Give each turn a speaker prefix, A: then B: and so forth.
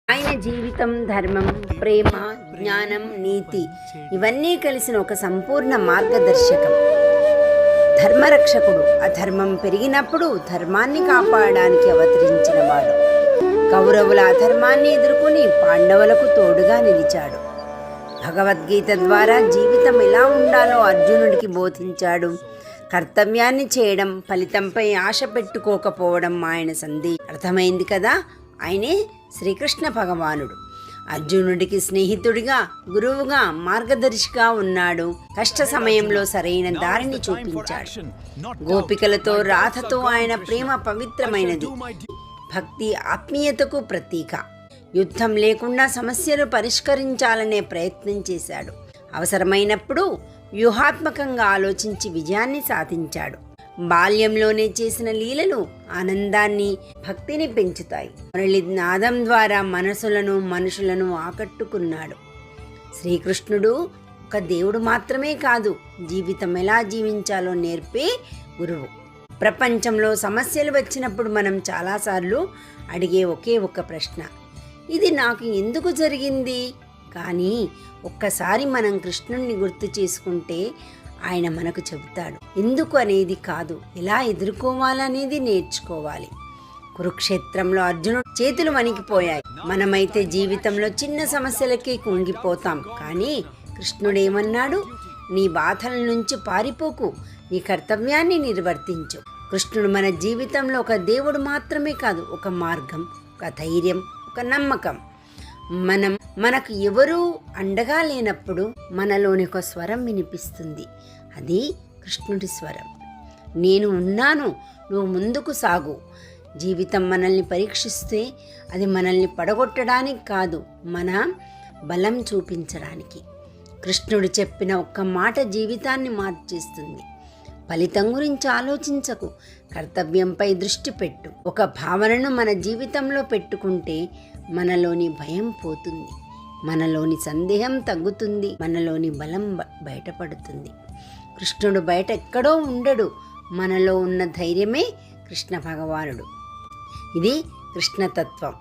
A: ఆయన జీవితం ధర్మం, ప్రేమ, జ్ఞానం, నీతి ఇవన్నీ కలిసిన ఒక సంపూర్ణ మార్గదర్శకం. ధర్మరక్షకుడు. అధర్మం పెరిగినప్పుడు ధర్మాన్ని కాపాడడానికి అవతరించిన వాడు. కౌరవుల అధర్మాన్ని ఎదుర్కొని పాండవులకు తోడుగా నిలిచాడు. భగవద్గీత ద్వారా జీవితం ఎలా ఉండాలో అర్జునుడికి బోధించాడు. కర్తవ్యాన్ని చేయడం, ఫలితంపై ఆశ పెట్టుకోకపోవడం ఆయన సందేశం. అర్థమైంది కదా? ఆయనే శ్రీకృష్ణ భగవానుడు. అర్జునుడికి స్నేహితుడిగా, గురువుగా, మార్గదర్శిగా ఉన్నాడు. కష్ట సమయంలో సరైన దారిని చూపించాడు. గోపికలతో, రాధతో ఆయన ప్రేమ పవిత్రమైనది. భక్తి ఆత్మీయతకు ప్రతీక. యుద్ధం లేకుండా సమస్యలు పరిష్కరించాలనే ప్రయత్నం చేశాడు. అవసరమైనప్పుడు వ్యూహాత్మకంగా ఆలోచించి విజయాన్ని సాధించాడు. బాల్యంలోనే చేసిన లీలలు ఆనందాన్ని, భక్తిని పెంచుతాయి. మురళి నాదం ద్వారా మనుషులను ఆకట్టుకున్నాడు. శ్రీకృష్ణుడు ఒక దేవుడు మాత్రమే కాదు, జీవితం ఎలా జీవించాలో నేర్పే గురువు. ప్రపంచంలో సమస్యలు వచ్చినప్పుడు మనం చాలాసార్లు అడిగే ఒకే ఒక ప్రశ్న, ఇది నాకు ఎందుకు జరిగింది? కానీ ఒక్కసారి మనం కృష్ణుణ్ణి గుర్తు చేసుకుంటే ఆయన మనకు చెబుతాడు. ఎందుకు అనేది కాదు, ఎలా ఎదుర్కోవాలనేది నేర్చుకోవాలి. కురుక్షేత్రంలో అర్జునుడు చేతులు వణికిపోయాయి. మనమైతే జీవితంలో చిన్న సమస్యలకి కుంగిపోతాం. కానీ కృష్ణుడేమన్నాడు? నీ బాధల నుంచి పారిపోకు, నీ కర్తవ్యాన్ని నిర్వర్తించు. కృష్ణుడు మన జీవితంలో ఒక దేవుడు మాత్రమే కాదు, ఒక మార్గం, ఒక ధైర్యం, ఒక నమ్మకం. మనకు ఎవరూ అండగా లేనప్పుడు మనలోని ఒక స్వరం వినిపిస్తుంది. అది కృష్ణుడి స్వరం. నేను ఉన్నాను, నువ్వు ముందుకు సాగు. జీవితం మనల్ని పరీక్షిస్తే అది మనల్ని పడగొట్టడానికి కాదు, మన బలం చూపించడానికి. కృష్ణుడు చెప్పిన ఒక్క మాట జీవితాన్ని మార్చేస్తుంది. ఫలితం గురించి ఆలోచించకు, కర్తవ్యంపై దృష్టి పెట్టు. ఒక భావనను మన జీవితంలో పెట్టుకుంటే మనలోని భయం పోతుంది, మనలోని సందేహం తగ్గుతుంది, మనలోని బలం బయటపడుతుంది. కృష్ణుడు బయట ఎక్కడో ఉండడు, మనలో ఉన్న ధైర్యమే కృష్ణ భగవానుడు. ఇది కృష్ణతత్వం.